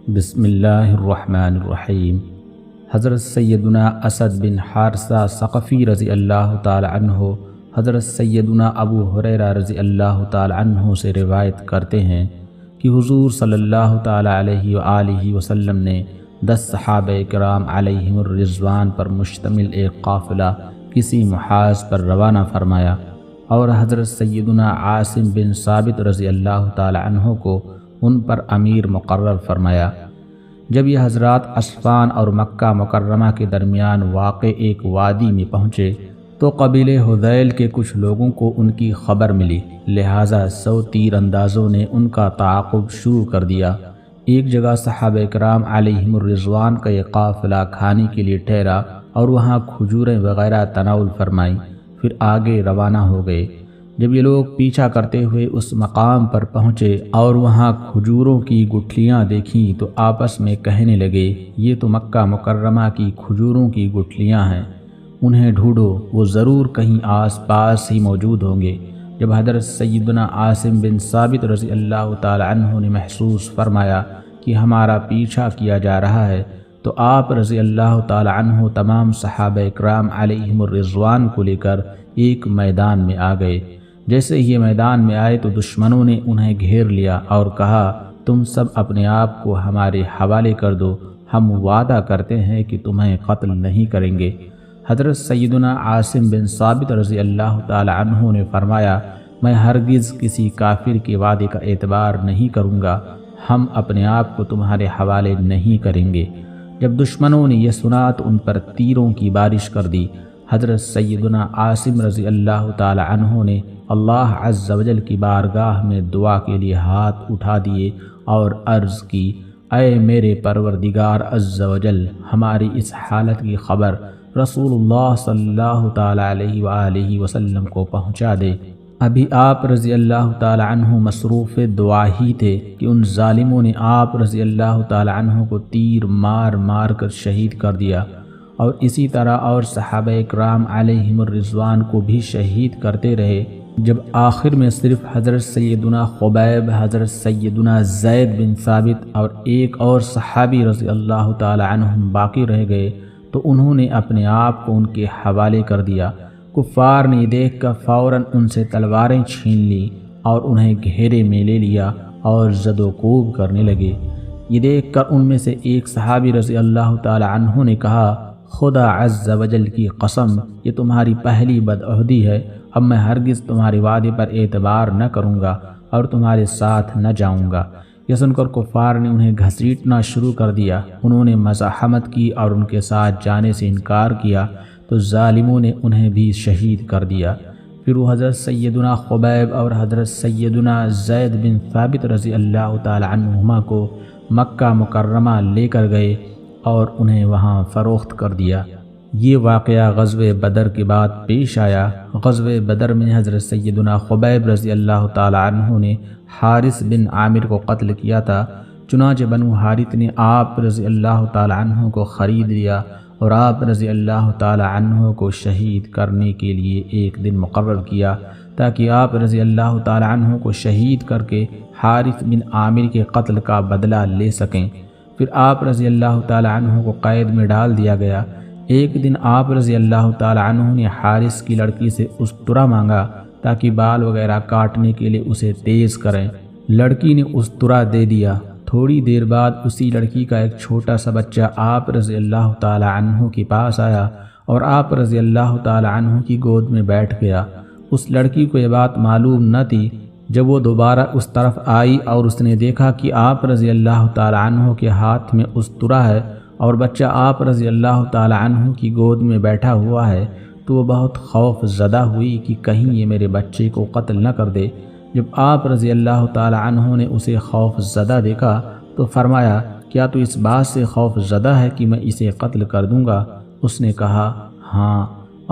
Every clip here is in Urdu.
بسم اللہ الرحمن الرحیم۔ حضرت سیدنا اسد بن حارثہ ثقفی رضی اللہ تعالی عنہ حضرت سیدنا ابو ہریرہ رضی اللہ تعالی عنہ سے روایت کرتے ہیں کہ حضور صلی اللہ تعالی علیہ وآلہ وسلم نے 10 صحابہ کرام علیہم الرضوان پر مشتمل ایک قافلہ کسی محاذ پر روانہ فرمایا اور حضرت سیدنا عاصم بن ثابت رضی اللہ تعالی عنہ کو ان پر امیر مقرر فرمایا۔ جب یہ حضرات اسفان اور مکہ مکرمہ کے درمیان واقع ایک وادی میں پہنچے تو قبیلہ حذیل کے کچھ لوگوں کو ان کی خبر ملی، لہٰذا 100 تیر اندازوں نے ان کا تعاقب شروع کر دیا۔ ایک جگہ صحابہ کرام علیہم الرضوان کا یہ قافلہ کھانے کے لیے ٹھہرا اور وہاں کھجوریں وغیرہ تناول فرمائیں، پھر آگے روانہ ہو گئے۔ جب یہ لوگ پیچھا کرتے ہوئے اس مقام پر پہنچے اور وہاں کھجوروں کی گٹھلیاں دیکھیں تو آپس میں کہنے لگے، یہ تو مکہ مکرمہ کی کھجوروں کی گٹھلیاں ہیں، انہیں ڈھونڈو، وہ ضرور کہیں آس پاس ہی موجود ہوں گے۔ جب حضرت سیدنا عاصم بن ثابت رضی اللہ تعالی عنہ نے محسوس فرمایا کہ ہمارا پیچھا کیا جا رہا ہے تو آپ رضی اللہ تعالی عنہ تمام صحابہ کرام علیہم الرضوان کو لے کر ایک میدان میں آ گئے۔ جیسے ہی یہ میدان میں آئے تو دشمنوں نے انہیں گھیر لیا اور کہا، تم سب اپنے آپ کو ہمارے حوالے کر دو، ہم وعدہ کرتے ہیں کہ تمہیں قتل نہیں کریں گے۔ حضرت سیدنا عاصم بن ثابت رضی اللہ تعالی عنہ نے فرمایا، میں ہرگز کسی کافر کے وعدے کا اعتبار نہیں کروں گا، ہم اپنے آپ کو تمہارے حوالے نہیں کریں گے۔ جب دشمنوں نے یہ سنا تو ان پر تیروں کی بارش کر دی۔ حضرت سیدنا عاصم رضی اللہ تعالی عنہ نے اللہ عز و جل کی بارگاہ میں دعا کے لیے ہاتھ اٹھا دیے اور عرض کی، اے میرے پروردگار عز و جل، ہماری اس حالت کی خبر رسول اللہ صلی اللہ تعالی علیہ وآلہ وسلم کو پہنچا دے۔ ابھی آپ رضی اللہ تعالی عنہ مصروف دعا ہی تھے کہ ان ظالموں نے آپ رضی اللہ تعالی عنہ کو تیر مار مار کر شہید کر دیا، اور اسی طرح اور صحابہ کرام علیہم الرضوان کو بھی شہید کرتے رہے۔ جب آخر میں صرف حضرت سیدنا خبیب، حضرت سیدنا زید بن ثابت اور ایک اور صحابی رضی اللہ تعالی عنہم باقی رہ گئے تو انہوں نے اپنے آپ کو ان کے حوالے کر دیا۔ کفار نے دیکھ کر فوراً ان سے تلواریں چھین لی اور انہیں گھیرے میں لے لیا اور زد و کوب کرنے لگے۔ یہ دیکھ کر ان میں سے ایک صحابی رضی اللہ تعالی عنہ نے کہا، خدا عز و جل کی قسم، یہ تمہاری پہلی بدعہدی ہے، اب میں ہرگز تمہارے وعدے پر اعتبار نہ کروں گا اور تمہارے ساتھ نہ جاؤں گا۔ یہ سن کر کفار نے انہیں گھسیٹنا شروع کر دیا، انہوں نے مزاحمت کی اور ان کے ساتھ جانے سے انکار کیا تو ظالموں نے انہیں بھی شہید کر دیا۔ پھر وہ حضرت سیدنا خبیب اور حضرت سیدنا زید بن ثابت رضی اللہ تعالی عنہما کو مکہ مکرمہ لے کر گئے اور انہیں وہاں فروخت کر دیا۔ یہ واقعہ غزوہ بدر کے بعد پیش آیا۔ غزوہ بدر میں حضرت سیدنا خبیب رضی اللہ تعالی عنہ نے حارث بن عامر کو قتل کیا تھا، چنانچہ بنو حارث نے آپ رضی اللہ تعالی عنہ کو خرید لیا اور آپ رضی اللہ تعالی عنہ کو شہید کرنے کے لیے ایک دن مقرر کیا تاکہ آپ رضی اللہ تعالی عنہ کو شہید کر کے حارث بن عامر کے قتل کا بدلہ لے سکیں۔ پھر آپ رضی اللہ تعالی عنہ کو قید میں ڈال دیا گیا۔ ایک دن آپ رضی اللہ تعالی عنہ نے حارث کی لڑکی سے استرا مانگا تاکہ بال وغیرہ کاٹنے کے لیے اسے تیز کریں۔ لڑکی نے استرا دے دیا۔ تھوڑی دیر بعد اسی لڑکی کا ایک چھوٹا سا بچہ آپ رضی اللہ تعالی عنہ کے پاس آیا اور آپ رضی اللہ تعالی عنہ کی گود میں بیٹھ گیا۔ اس لڑکی کو یہ بات معلوم نہ تھی۔ جب وہ دوبارہ اس طرف آئی اور اس نے دیکھا کہ آپ رضی اللہ تعالی عنہ کے ہاتھ میں استرا ہے اور بچہ آپ رضی اللہ تعالی عنہ کی گود میں بیٹھا ہوا ہے تو وہ بہت خوف زدہ ہوئی کہ کہیں یہ میرے بچے کو قتل نہ کر دے۔ جب آپ رضی اللہ تعالی عنہ نے اسے خوف زدہ دیکھا تو فرمایا، کیا تو اس بات سے خوف زدہ ہے کہ میں اسے قتل کر دوں گا؟ اس نے کہا، ہاں۔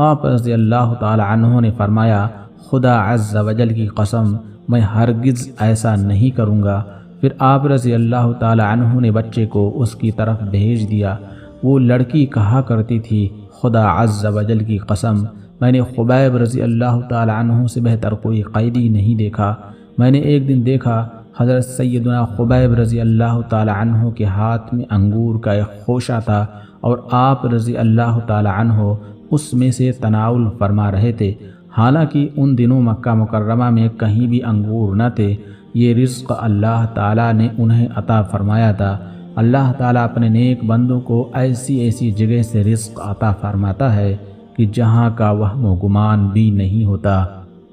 آپ رضی اللہ تعالی عنہ نے فرمایا، خدا عز و جل کی قسم، میں ہرگز ایسا نہیں کروں گا۔ پھر آپ رضی اللہ تعالی عنہ نے بچے کو اس کی طرف بھیج دیا۔ وہ لڑکی کہا کرتی تھی، خدا عز و جل کی قسم، میں نے خبیب رضی اللہ تعالی عنہ سے بہتر کوئی قیدی نہیں دیکھا۔ میں نے ایک دن دیکھا حضرت سیدنا خبیب رضی اللہ تعالی عنہ کے ہاتھ میں انگور کا ایک خوشہ تھا اور آپ رضی اللہ تعالی عنہ اس میں سے تناول فرما رہے تھے۔ حالانکہ ان دنوں مکہ مکرمہ میں کہیں بھی انگور نہ تھے، یہ رزق اللہ تعالیٰ نے انہیں عطا فرمایا تھا۔ اللہ تعالیٰ اپنے نیک بندوں کو ایسی ایسی جگہ سے رزق عطا فرماتا ہے کہ جہاں کا وہم و گمان بھی نہیں ہوتا۔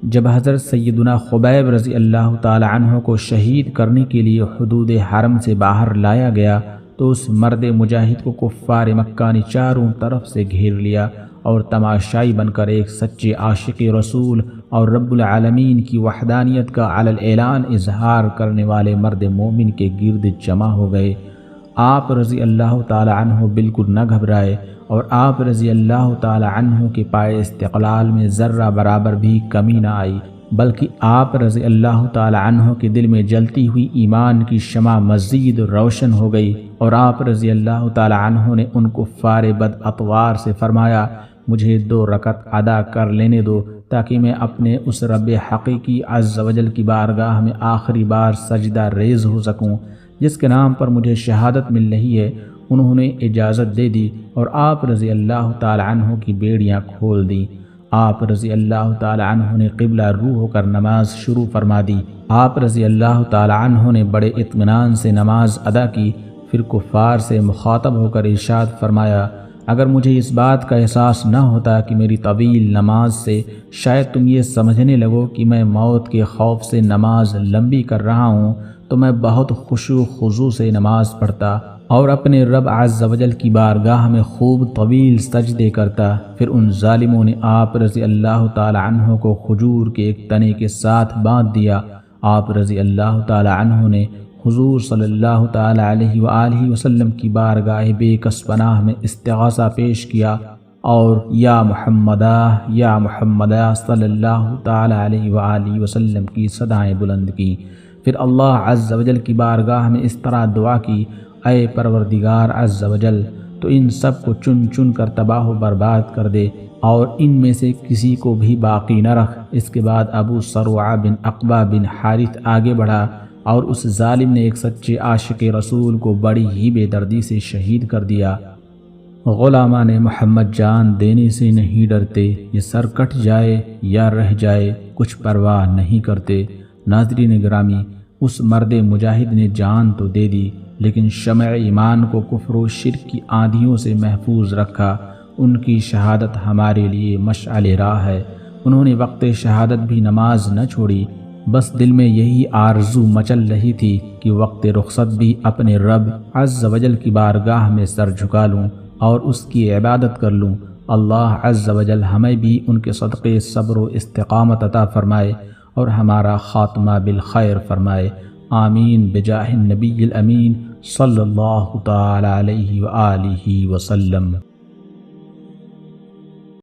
جب حضرت سیدنا خبیب رضی اللہ تعالی عنہ کو شہید کرنے کے لیے حدود حرم سے باہر لایا گیا تو اس مرد مجاہد کو کفار مکہ نے چاروں طرف سے گھیر لیا اور تماشائی بن کر ایک سچے عاشق رسول اور رب العالمین کی وحدانیت کا علی الاعلان اظہار کرنے والے مرد مومن کے گرد جمع ہو گئے۔ آپ رضی اللہ تعالی عنہ بالکل نہ گھبرائے اور آپ رضی اللہ تعالی عنہ کے پائے استقلال میں ذرہ برابر بھی کمی نہ آئی، بلکہ آپ رضی اللہ تعالی عنہ کے دل میں جلتی ہوئی ایمان کی شمع مزید روشن ہو گئی، اور آپ رضی اللہ تعالی عنہ نے ان کفار بد اطوار سے فرمایا، مجھے 2 رکعت ادا کر لینے دو تاکہ میں اپنے اس رب حقیقی عز و جل کی بارگاہ میں آخری بار سجدہ ریز ہو سکوں جس کے نام پر مجھے شہادت مل رہی ہے۔ انہوں نے اجازت دے دی اور آپ رضی اللہ تعالی عنہ کی بیڑیاں کھول دیں۔ آپ رضی اللہ تعالی عنہ نے قبلہ رو ہو کر نماز شروع فرما دی۔ آپ رضی اللہ تعالی عنہ نے بڑے اطمینان سے نماز ادا کی، پھر کفار سے مخاطب ہو کر ارشاد فرمایا، اگر مجھے اس بات کا احساس نہ ہوتا کہ میری طویل نماز سے شاید تم یہ سمجھنے لگو کہ میں موت کے خوف سے نماز لمبی کر رہا ہوں تو میں بہت خشوع و خضوع سے نماز پڑھتا اور اپنے رب عز و جل کی بارگاہ میں خوب طویل سجدے کرتا۔ پھر ان ظالموں نے آپ رضی اللہ تعالی عنہ کو کھجور کے ایک تنے کے ساتھ باندھ دیا۔ آپ رضی اللہ تعالی عنہ نے حضور صلی اللہ تعالی علیہ وآلہ وسلم کی بارگاہ بے کس پناہ میں استغاثہ پیش کیا اور یا محمدہ صلی اللہ تعالی علیہ وآلہ وسلم کی صدائیں بلند کی۔ پھر اللہ عز و جل کی بارگاہ میں اس طرح دعا کی، اے پروردگار عز و جل، تو ان سب کو چن چن کر تباہ و برباد کر دے اور ان میں سے کسی کو بھی باقی نہ رکھ۔ اس کے بعد ابو صروع بن عقبہ بن حارث آگے بڑھا اور اس ظالم نے ایک سچے عاشق رسول کو بڑی ہی بے دردی سے شہید کر دیا۔ غلامان محمد جان دینے سے نہیں ڈرتے، یہ سر کٹ جائے یا رہ جائے کچھ پرواہ نہیں کرتے۔ ناظرین گرامی، اس مرد مجاہد نے جان تو دے دی لیکن شمع ایمان کو کفر و شرک کی آندھیوں سے محفوظ رکھا۔ ان کی شہادت ہمارے لیے مشعل راہ ہے۔ انہوں نے وقت شہادت بھی نماز نہ چھوڑی، بس دل میں یہی آرزو مچل رہی تھی کہ وقت رخصت بھی اپنے رب عز و جل کی بارگاہ میں سر جھکا لوں اور اس کی عبادت کر لوں۔ اللہ عز و جل ہمیں بھی ان کے صدقے صبر و استقامت عطا فرمائے اور ہمارا خاتمہ بالخیر فرمائے، آمین بجاہ النبی الامین صلی اللہ تعالی علیہ وآلہ وسلم۔